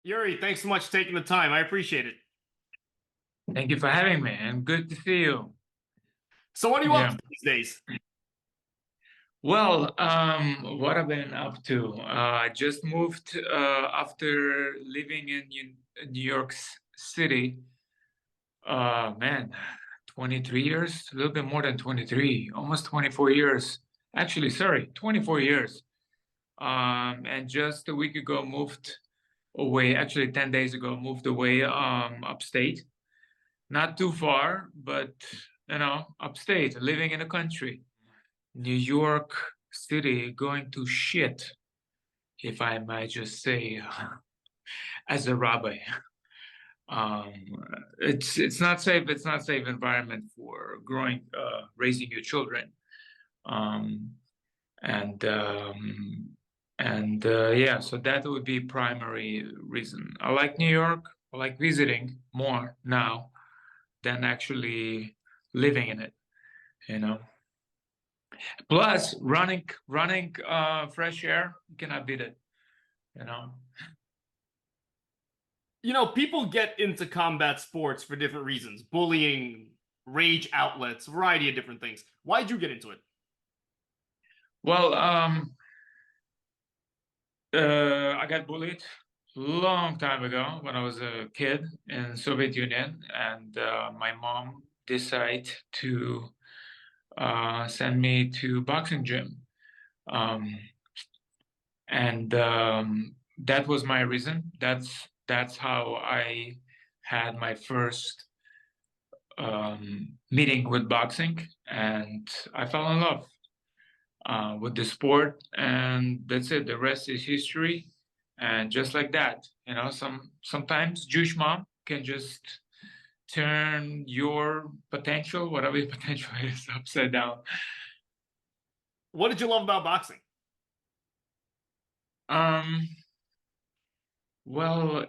Yuri, thanks so much for taking the time. I appreciate it. Thank you for having me, and good to see you. So what are you up Yeah. to these days? Well, what I've been up to, I just moved after living in New York City. Man, 23 years, a little bit more than 23, almost 24 years. Actually, sorry, 24 years. And just a week ago moved away, actually 10 days ago, moved away upstate. Not too far, but upstate, living in the country. New York City going to shit, if I might just say, as a rabbi. Um, it's not safe. It's not safe environment for raising your children. Um, and yeah, so that would be primary reason. I like New York. I like visiting more now than actually living in it, you know. Plus, running fresh air, you cannot beat it, you know. People get into combat sports for different reasons. Bullying, rage outlets, variety of different things. Why'd you get into it? Well, I got bullied long time ago when I was a kid in Soviet Union, and my mom decided to send me to boxing gym. Um, and that was my reason. That's how I had my first meeting with boxing, and I fell in love with the sport, and that's it. The rest is history. And just like that, sometimes Jewish mom can just turn your potential, whatever your potential is, upside down. What did you love about boxing? Um, well,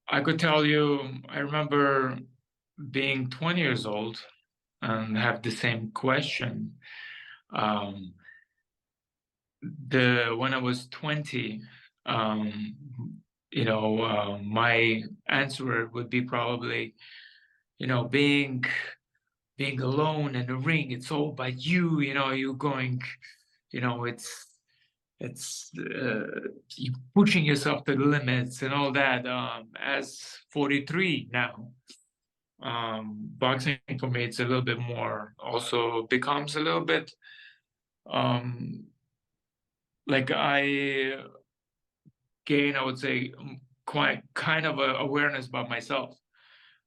I could tell you, I remember being 20 years old and have the same question. Um, the When I was 20, my answer would be probably, being alone in the ring. It's all by you. You're going. It's you pushing yourself to the limits and all that. As 43 now, boxing for me, it's a little bit more. Also becomes a little bit um, like I gain, I would say, quite kind of a awareness about myself.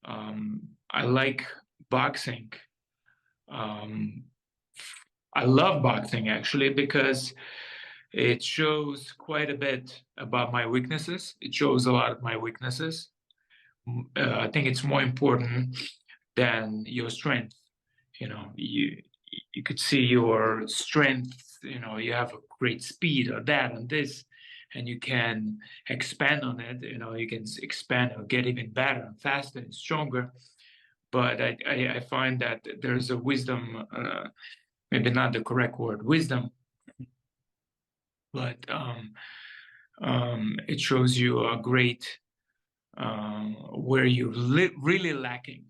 I like boxing. Um, I love boxing actually because it shows quite a bit about my weaknesses. It shows a lot of my weaknesses. I think it's more important than your strength. You could see your strength. You have a great speed or that and this, and you can expand on it. You can expand or get even better and faster and stronger. But I find that there's a wisdom, maybe not the correct word, wisdom, but it shows you a great where you're really lacking,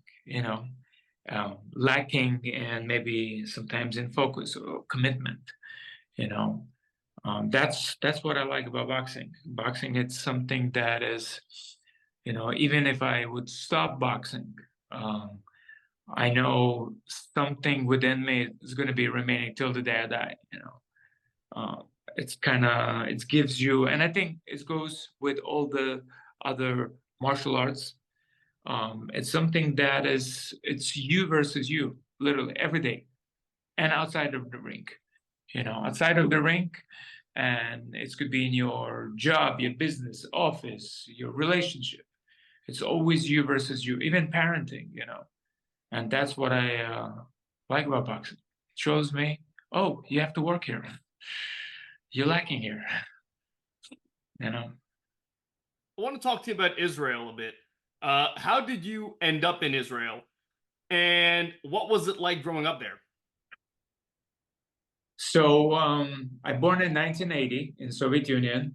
lacking and maybe sometimes in focus or commitment. You know, that's what I like about boxing. Boxing, it's something that is, even if I would stop boxing, um, I know something within me is going to be remaining till the day I die. Uh, it's kind of it gives you, and I think it goes with all the other martial arts. It's something that it's you versus you, literally every day, and outside of the ring. Outside of the ring, and it could be in your job, your business, office, your relationship. It's always you versus you, even parenting. And that's what I like about boxing. It shows me, oh, you have to work here. You're lacking here. You know. I want to talk to you about Israel a bit. How did you end up in Israel, and what was it like growing up there? So I born in 1980 in Soviet Union,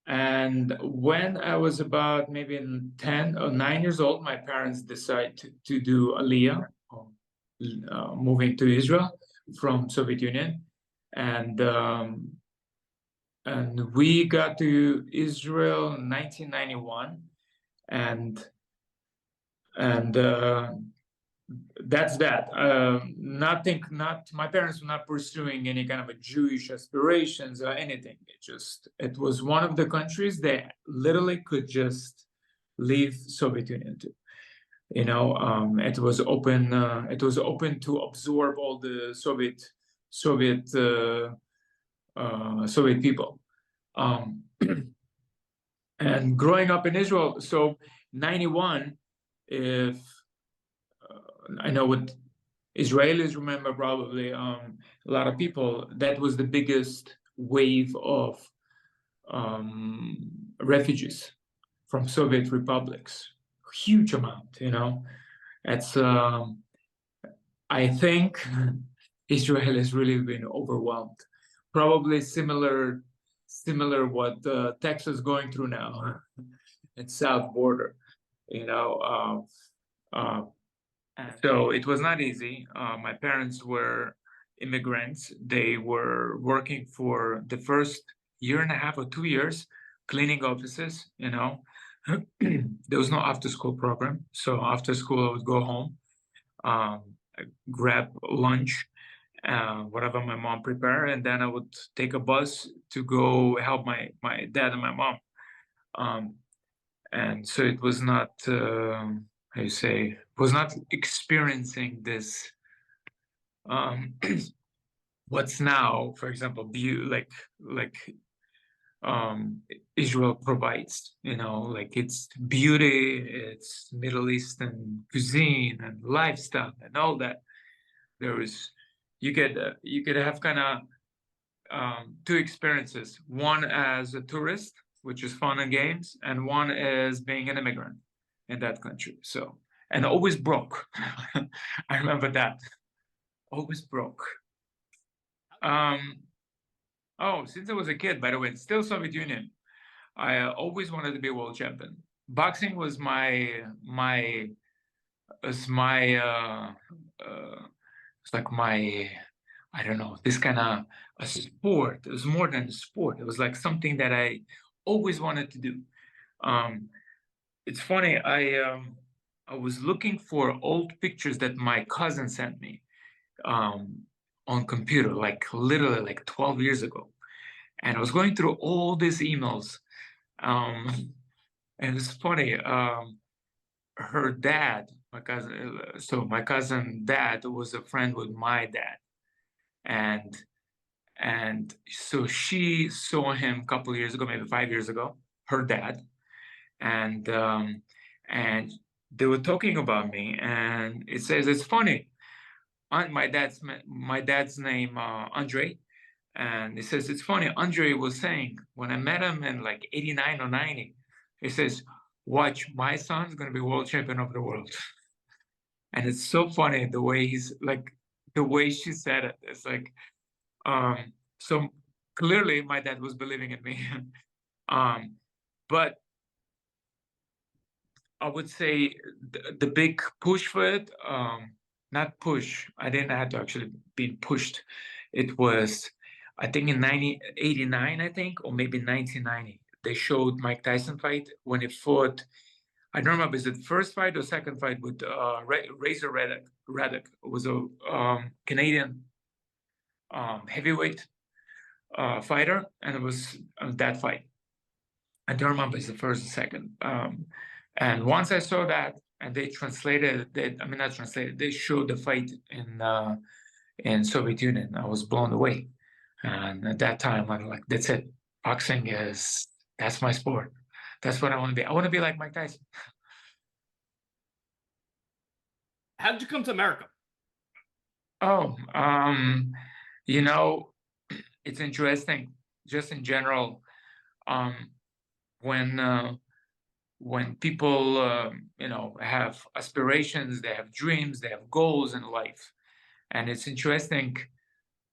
And when I was about maybe 10 or 9 years old, my parents decided to do Aliyah, moving to Israel from Soviet Union. And we got to Israel in 1991, and that's that. Nothing. Not my parents were not pursuing any kind of a Jewish aspirations or anything. It was one of the countries they literally could just leave Soviet Union to. It was open. It was open to absorb all the Soviet people. And growing up in Israel, so 91, if I know what Israelis remember, probably a lot of people, that was the biggest wave of refugees from Soviet republics. Huge amount, It's I think Israel has really been overwhelmed. Probably similar what Texas going through now at south border, so it was not easy. My parents were immigrants. They were working for the first year and a half or 2 years, cleaning offices, There was no after school program. So after school, I would go home, grab lunch, whatever my mom prepared, and then I would take a bus to go help my dad and my mom. And so it was not, how you say, was not experiencing this, what's now, for example, like Israel provides, like it's beauty, it's Middle Eastern cuisine and lifestyle and all that. You could have kind of two experiences. One as a tourist, which is fun and games, and one is being an immigrant in that country. So, and always broke. I remember that. Always broke. Since I was a kid, by the way, still Soviet Union, I always wanted to be world champion. Boxing was it's like my, I don't know, this kind of a sport. It was more than a sport. It was like something that I always wanted to do. It's funny. I was looking for old pictures that my cousin sent me on computer, like literally like 12 years ago. And I was going through all these emails. And it's funny. Her dad, my cousin dad was a friend with my dad. And so she saw him a couple of years ago, maybe 5 years ago, her dad. And they were talking about me, and it says it's funny. My dad's name Andre, and it says it's funny. Andre was saying when I met him in like 89 or 90, he says, "Watch, my son's gonna be world champion of the world." And it's so funny the way the way she said it. It's like, so clearly my dad was believing in me. But I would say the big push for it, not push, I didn't have to actually be pushed. It was, I think in 1989, I think, or maybe 1990, they showed Mike Tyson fight when he fought. I don't remember, is it the first fight or second fight with Razor Radek. It was a Canadian heavyweight fighter, and it was that fight. I don't remember if it's the first or second. And once I saw that, and they translated, not translated, they showed the fight in Soviet Union. I was blown away. And at that time, I'm like, that's it. That's my sport. That's what I want to be. I want to be like Mike Tyson. How did you come to America? Oh, it's interesting, just in general, when people, have aspirations, they have dreams, they have goals in life. And it's interesting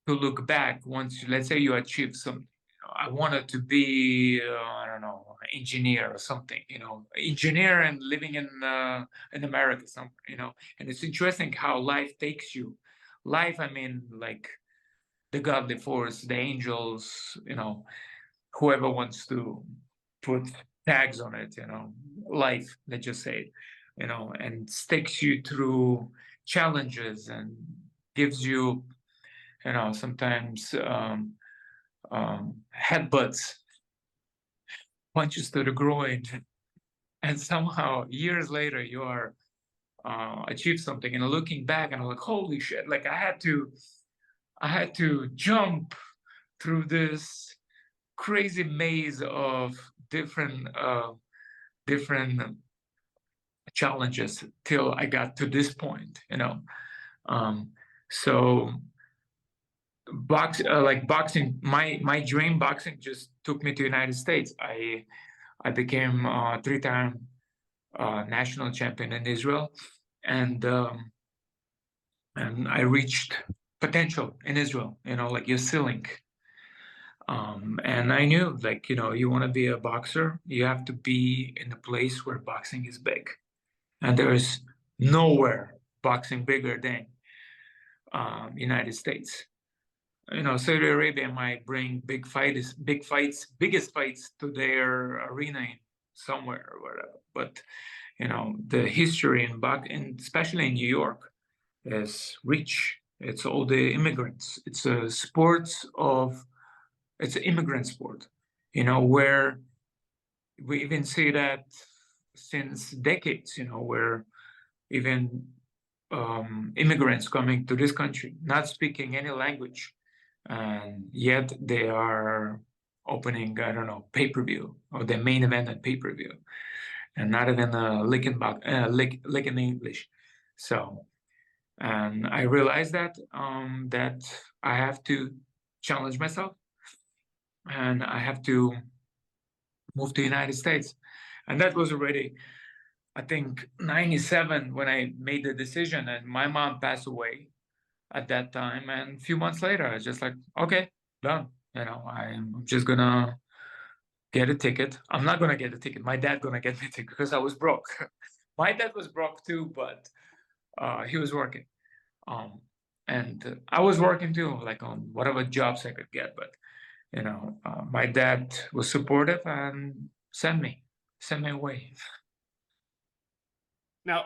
to look back once, let's say you achieve something, I wanted to be, I don't know, engineer or something, engineer and living in America somewhere. And it's interesting how life takes you. Life, I mean, like the godly force, the angels, whoever wants to put tags on it, life, let's just say, and takes you through challenges and gives you, sometimes headbutts, punches to the groin, and somehow years later you are achieve something. And looking back, and I'm like, holy shit! Like I had to jump through this crazy maze of different challenges till I got to this point. So boxing, my dream boxing just took me to United States. I became a three-time national champion in Israel, and I reached potential in Israel. Like your ceiling. And I knew, like, you want to be a boxer, you have to be in a place where boxing is big, and there is nowhere boxing bigger than United States. Saudi Arabia might bring biggest fights to their arena somewhere or whatever. But the history especially in New York, is rich. It's all the immigrants. It's an immigrant sport, where we even see that since decades, where even immigrants coming to this country, not speaking any language, and yet they are opening, I don't know, pay-per-view or the main event at pay-per-view, and not even lick in English. So, and I realized that I have to challenge myself, and I have to move to the United States. And that was already, I think, 97 when I made the decision, and my mom passed away at that time. And a few months later, I was just like, okay, done. I'm just gonna get a ticket. I'm not gonna get a ticket. My dad gonna get me a ticket because I was broke. My dad was broke too, but he was working. And I was working too, like on whatever jobs I could get. But my dad was supportive and sent me away. Now,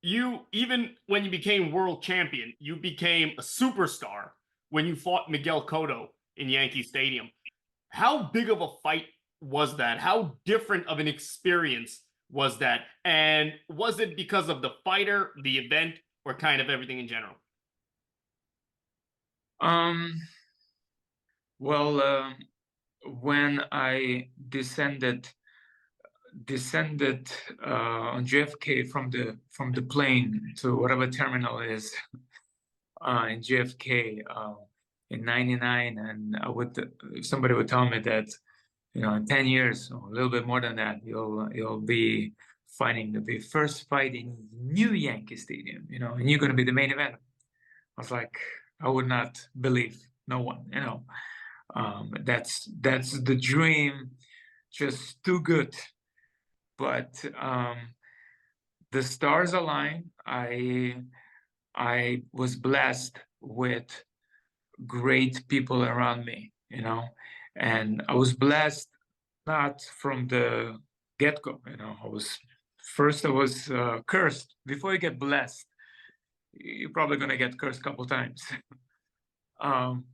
you even when you became world champion, you became a superstar when you fought Miguel Cotto in Yankee Stadium. How big of a fight was that? How different of an experience was that? And was it because of the fighter, the event, or kind of everything in general? Um, well, when I descended on JFK from the plane to whatever terminal is in JFK in '99, and somebody would tell me that in 10 years or a little bit more than that, you'll be fighting the first fight in new Yankee Stadium, and you're going to be the main event. I was like, I would not believe no one. That's the dream, just too good. But the stars aligned. I was blessed with great people around me, and I was blessed not from the get-go. I was cursed. Before you get blessed, you're probably gonna get cursed a couple times um,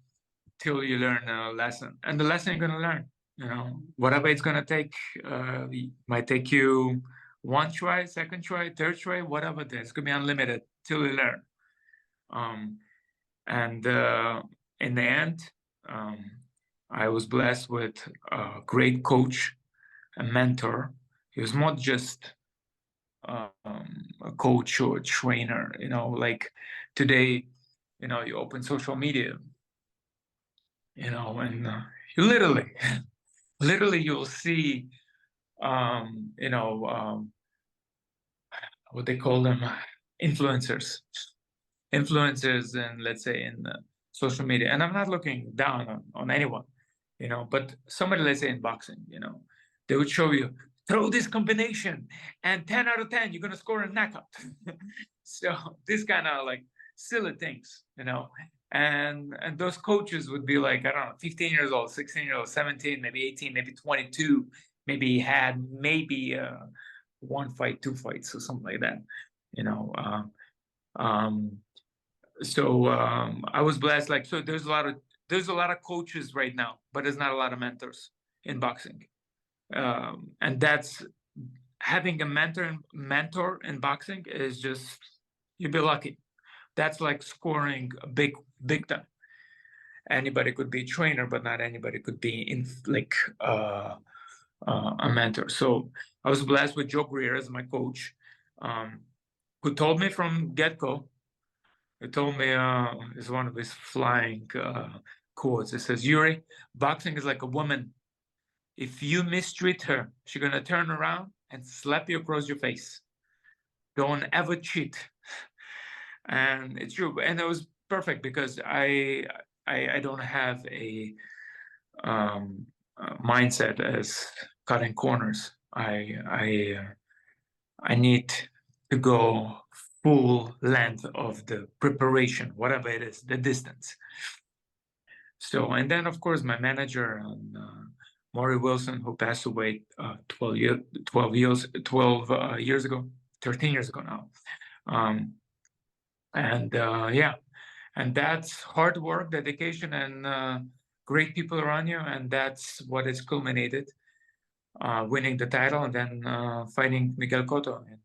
till you learn a lesson, and the lesson you're gonna learn. Whatever it's gonna take, might take you one try, second try, third try, whatever it is. It's gonna be unlimited till you learn. And in the end, I was blessed with a great coach, a mentor. He was not just a coach or a trainer. Like today, you open social media, and you literally you'll see, what they call them, influencers, and let's say in social media. And I'm not looking down on anyone. you know. But somebody, let's say in boxing, you know, they would show you, throw this combination and 10 out of 10, you're going to score a knockout. So this kind of like silly things, you know. And those coaches would be like, I don't know, 15 years old, 16 years old, 17, maybe 18, maybe 22, maybe had maybe one fight, two fights, or something like that, you know. I was blessed. Like, so there's a lot of coaches right now, but there's not a lot of mentors in boxing. And that's having a mentor in boxing is just, you'd be lucky. That's like scoring a big time. Anybody could be a trainer, but not anybody could be in like a mentor. So I was blessed with Joe Greer as my coach, who told me from get-go. He told me, is one of his flying quotes. It says, Yuri, boxing is like a woman. If you mistreat her, she's gonna turn around and slap you across your face. Don't ever cheat. And it's true. And it was perfect because I don't have a mindset as cutting corners. I need to go full length of the preparation, whatever it is, the distance. So, and then of course my manager, Maury Wilson, who passed away 12 years ago, 13 years ago now. Yeah, and that's hard work, dedication, and great people around you, and that's what has culminated, winning the title and then fighting Miguel Cotto in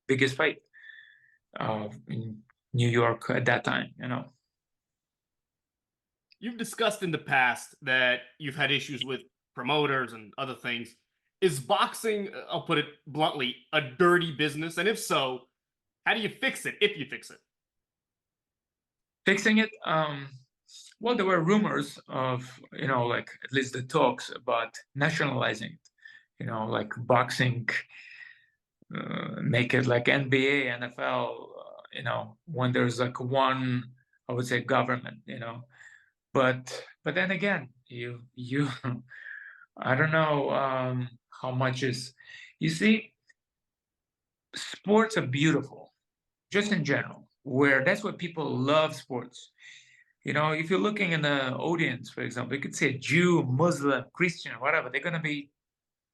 biggest fight in New York at that time, you know. You've discussed in the past that you've had issues with promoters and other things. Is boxing, I'll put it bluntly, a dirty business? And if so, how do you fix it, if you fix it? Fixing it, well, there were rumors of, you know, like at least the talks about nationalizing it, you know, like boxing, make it like NBA, NFL, you know, when there's like one, I would say, government, you know. But then again, you I don't know how much is, you see, sports are beautiful, just in general, where that's what people love sports. You know, if you're looking in the audience, for example, you could say Jew, Muslim, Christian, whatever, they're going to be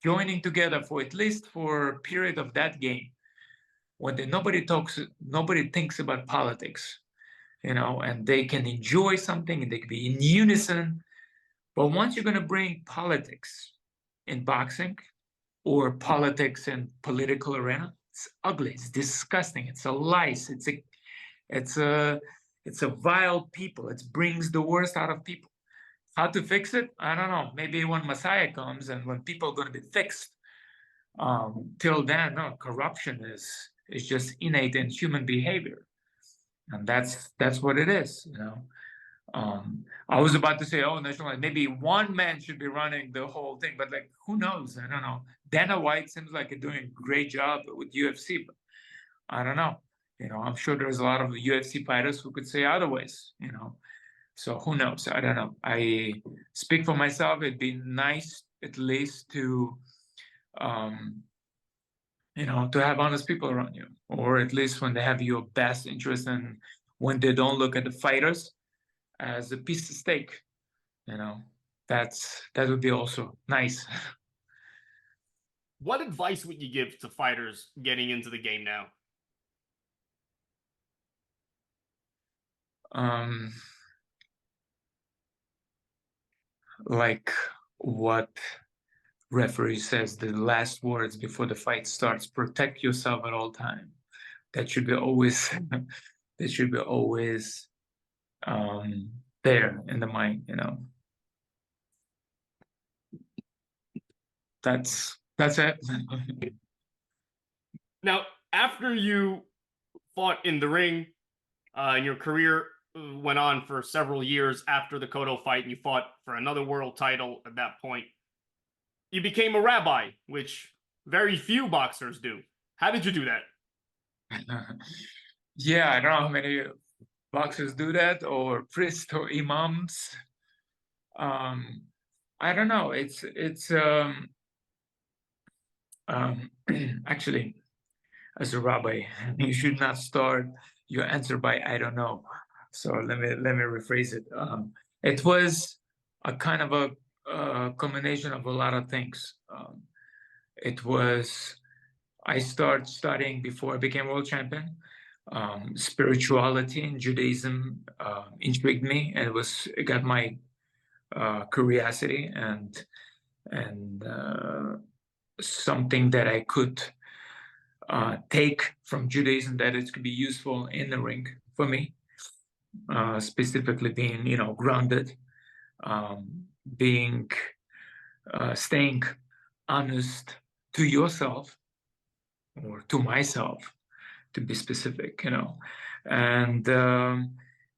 joining together for at least for a period of that game when nobody thinks about politics, you know, and they can enjoy something and they can be in unison. But once you're going to bring politics in boxing or politics in political arena, it's ugly, it's disgusting, it's a lice, it's a vile people. It brings the worst out of people. How to fix it? I don't know. Maybe when Messiah comes and when people are going to be fixed. Till then, no, corruption is just innate in human behavior, and that's what it is. You know. I was about to say, oh, national, maybe one man should be running the whole thing, but like, who knows? I don't know. Dana White seems like he's doing a great job with UFC, but I don't know. You know, I'm sure there's a lot of UFC fighters who could say otherwise, you know. So who knows? I don't know. I speak for myself. It'd be nice at least to, you know, to have honest people around you, or at least when they have your best interest and when they don't look at the fighters as a piece of steak, you know, that would be also nice. What advice would you give to fighters getting into the game now? Like what referee says, the last words before the fight starts: protect yourself at all time. That should be always that should be always there in the mind, you know. That's it. Now, after you fought in the ring, and your career went on for several years after the Cotto fight, and you fought for another world title at that point, you became a rabbi, which very few boxers do. How did you do that? Yeah, I don't know how many boxers do that, or priests or imams. I don't know. It's actually, as a rabbi, you should not start your answer by "I don't know." So let me rephrase it. It was a kind of a combination of a lot of things. It was I started studying before I became world champion. Spirituality and Judaism intrigued me, and it got my curiosity and something that I could take from Judaism that it could be useful in the ring for me, specifically being, grounded, being, staying honest to yourself or to myself, to be specific,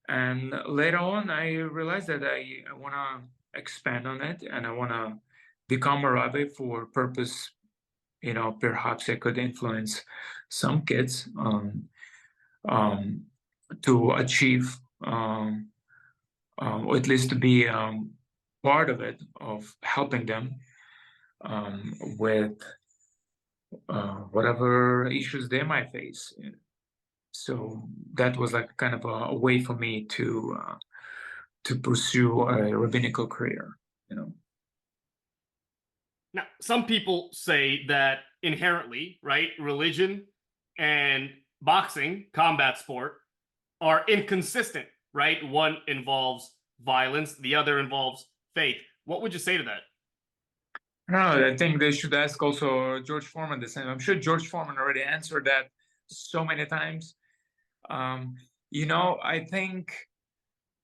and later on, I realized that I want to expand on it, and I want to become a rabbi for purpose. Perhaps I could influence some kids to achieve, or at least to be part of it, of helping them with whatever issues they might face. So that was like kind of a way for me to pursue a rabbinical career. Now, some people say that inherently, right, religion and boxing, combat sport, are inconsistent, right? One involves violence, the other involves faith. What would you say to that? No, I think they should ask also George Foreman the same. I'm sure George Foreman already answered that so many times. I think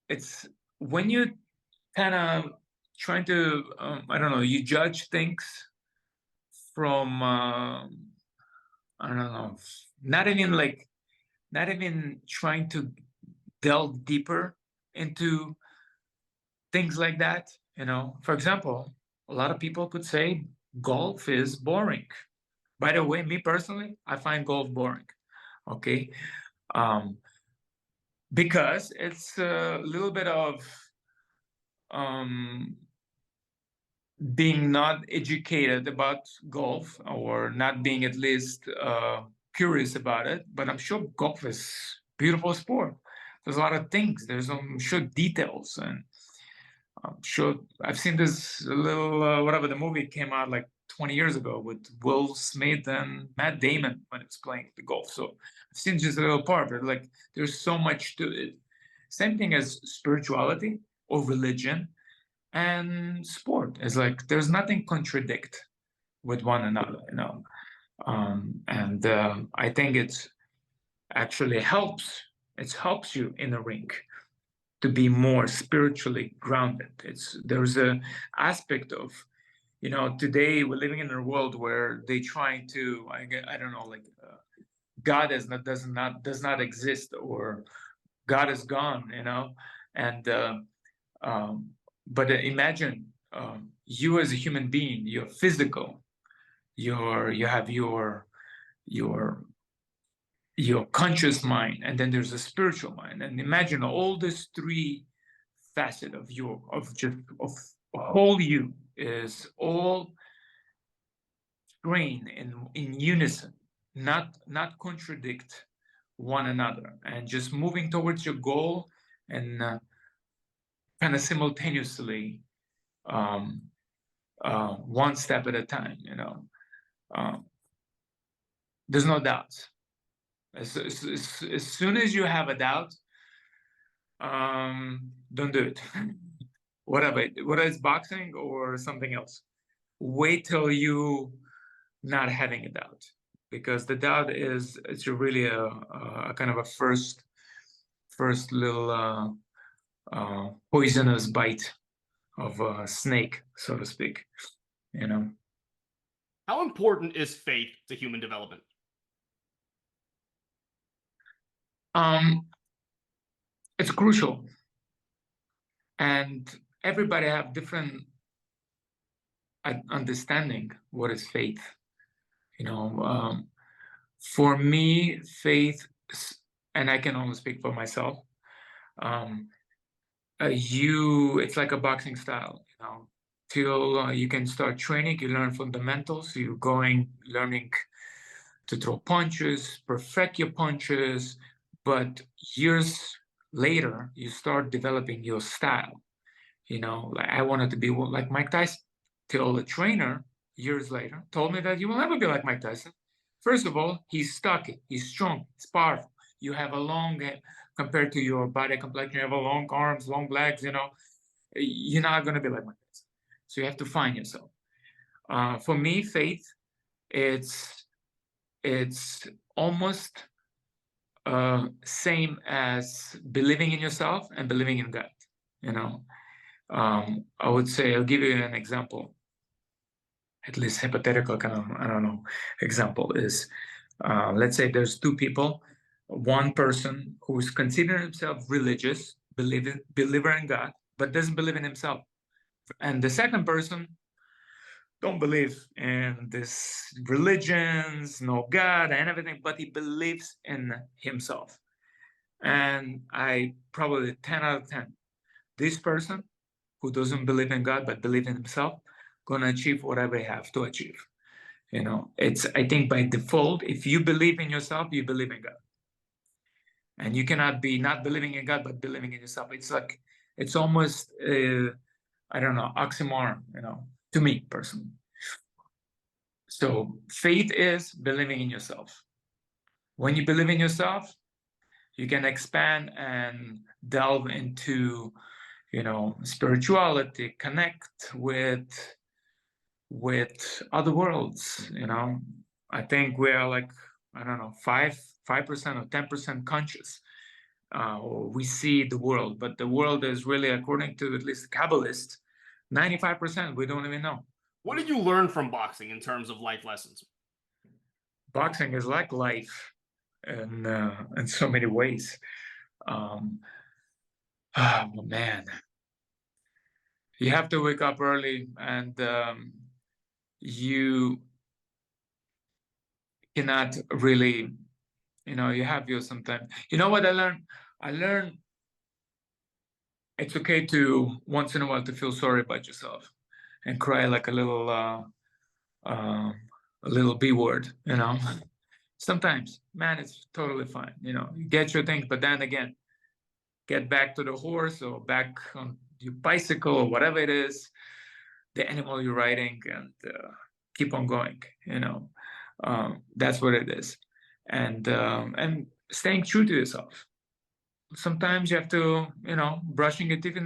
it's when you kind of trying to, I don't know, you judge things from, I don't know, not even trying to delve deeper into things like that. For example, a lot of people could say golf is boring. By the way, me personally, I find golf boring. Okay. Because it's a little bit of being not educated about golf, or not being at least curious about it. But I'm sure golf is a beautiful sport. There's a lot of things. There's, I'm sure, details, and I'm sure I've seen this little whatever the movie came out like 20 years ago with Will Smith and Matt Damon when it's playing the golf. So I've seen just a little part, but like there's so much to it. Same thing as spirituality or religion and sport. It's like there's nothing contradict with one another. And I think it's actually helps. It helps you in the ring to be more spiritually grounded. There's a aspect of, today we're living in a world where they trying to, I don't know, like God does not exist, or God is gone, and but imagine you as a human being, you're physical, you have your conscious mind, and then there's a spiritual mind, and imagine all these three facet of of whole you is all trained in unison, not contradict one another, and just moving towards your goal, and kind of simultaneously, um, one step at a time. There's no doubt. As soon as you have a doubt, don't do it. Whatever it's boxing or something else, wait till you not having a doubt, because the doubt it's really a kind of a first little poisonous bite of a snake, so to speak. How important is faith to human development? It's crucial, and everybody have different understanding what is faith. For me, faith, and I can only speak for myself. It's like a boxing style. till you can start training. You learn fundamentals. You're learning to throw punches, perfect your punches, but years later, you start developing your style. Like I wanted to be like Mike Tyson, till the trainer years later told me that you will never be like Mike Tyson. First of all, he's stocky, he's strong, he's powerful. You have a long, compared to your body complexion, you have a long arms, long legs, you're not going to be like Mike Tyson. So you have to find yourself. For me, faith, it's almost same as believing in yourself and believing in God. I would say, I'll give you an example, at least hypothetical kind of, I don't know, example is, let's say there's two people, one person who's considering himself religious, believer in God, but doesn't believe in himself. And the second person don't believe in this religions, no God and everything, but he believes in himself. And I probably 10 out of 10, this person who doesn't believe in God but believe in himself, gonna achieve whatever he have to achieve. It's, I think, by default, if you believe in yourself, you believe in God. And you cannot be not believing in God but believing in yourself. It's like, it's almost I don't know, oxymoron, to me personally. So faith is believing in yourself. When you believe in yourself, you can expand and delve into, spirituality, connect with other worlds. I think we are like, I don't know, 5% or 10% conscious. We see the world, but the world is really, according to at least Kabbalists, 95% we don't even know. What did you learn from boxing in terms of life lessons? Boxing is like life in so many ways. Oh man, you have to wake up early, and you cannot really, you have your sometimes. You know what I learned? I learned it's okay to once in a while to feel sorry about yourself and cry like a little B word, Sometimes, man, it's totally fine. You get your things, but then again, get back to the horse or back on your bicycle or whatever it is, the animal you're riding, and keep on going. That's what it is, and staying true to yourself. Sometimes you have to, brushing your teeth in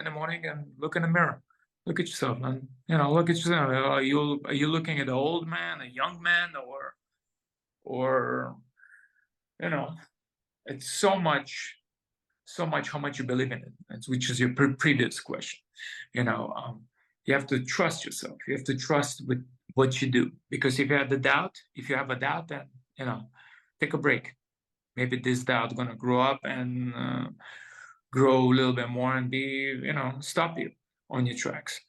the morning and look in the mirror. Look at yourself, and look at yourself. Are you looking at an old man, a young man, or it's so much how much you believe in it, which is your previous question. You have to trust yourself. You have to trust with what you do, because if you have a doubt, then take a break. Maybe this doubt gonna grow up and grow a little bit more and be, stop you on your tracks.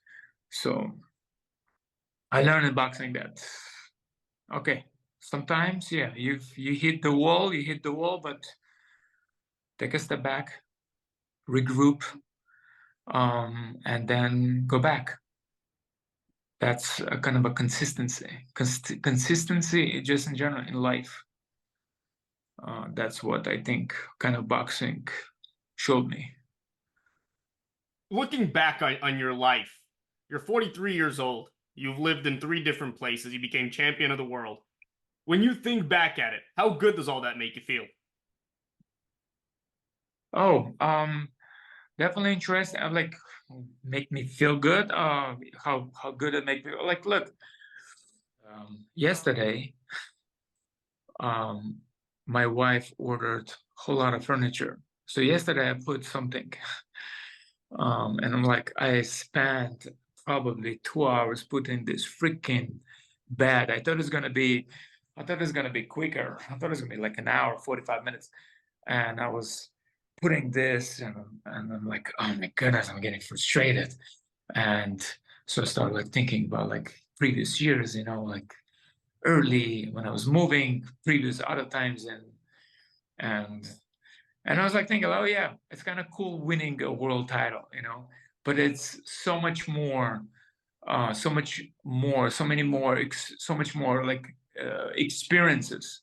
So I learned in boxing that, okay, sometimes, yeah, you hit the wall, but take a step back, regroup, and then go back. That's a kind of a consistency. Consistency just in general in life. That's what I think kind of boxing showed me. Looking back on your life, you're 43 years old. You've lived in 3 different places. You became champion of the world. When you think back at it, how good does all that make you feel? Oh, definitely interesting. Like, make me feel good. How good it make me like. Look, yesterday, my wife ordered a whole lot of furniture. So yesterday I put something, and I'm like, I spent probably 2 hours putting this freaking bed. I thought it was gonna be quicker. I thought it was gonna be like an hour, 45 minutes. And I was putting this, and I'm like, oh my goodness, I'm getting frustrated. And so I started like thinking about like previous years, like early when I was moving, previous other times, and I was like thinking, oh yeah, it's kind of cool winning a world title, but it's so much more, so much more, so many more, so much more like experiences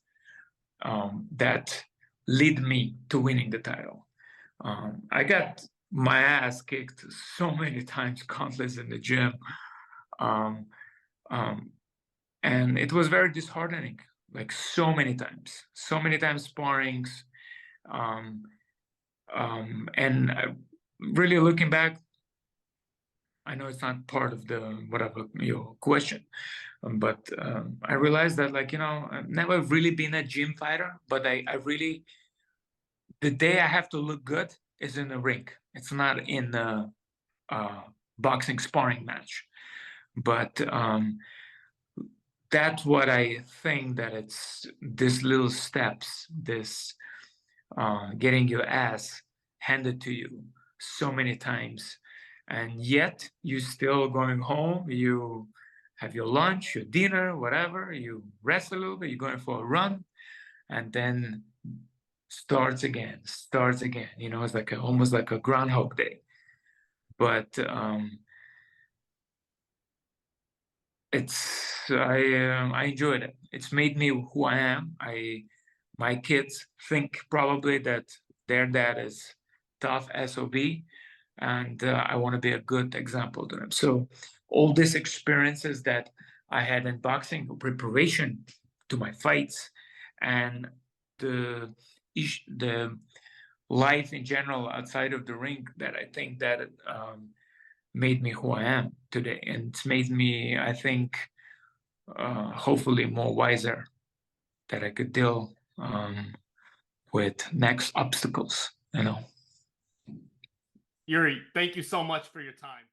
that lead me to winning the title. I got my ass kicked so many times, countless in the gym, um, um, and it was very disheartening. Like so many times sparrings, um, and really looking back, I know it's not part of the whatever your question, but I realized that, like, I've never really been a gym fighter, but I really, the day I have to look good is in the ring. It's not in the uh, boxing sparring match. But that's what I think, that it's this little steps, this getting your ass handed to you so many times, and yet you still going home, you have your lunch, your dinner, whatever, you rest a little bit, you're going for a run, and then starts again. It's like almost like a Groundhog Day. But I enjoyed it. It's made me who I am. My kids think probably that their dad is tough SOB, and I want to be a good example to them. So all these experiences that I had in boxing, preparation to my fights, and the the life in general outside of the ring, that I think that made me who I am today, and it's made me, I think, hopefully more wiser, that I could deal with next obstacles. Yuri, thank you so much for your time.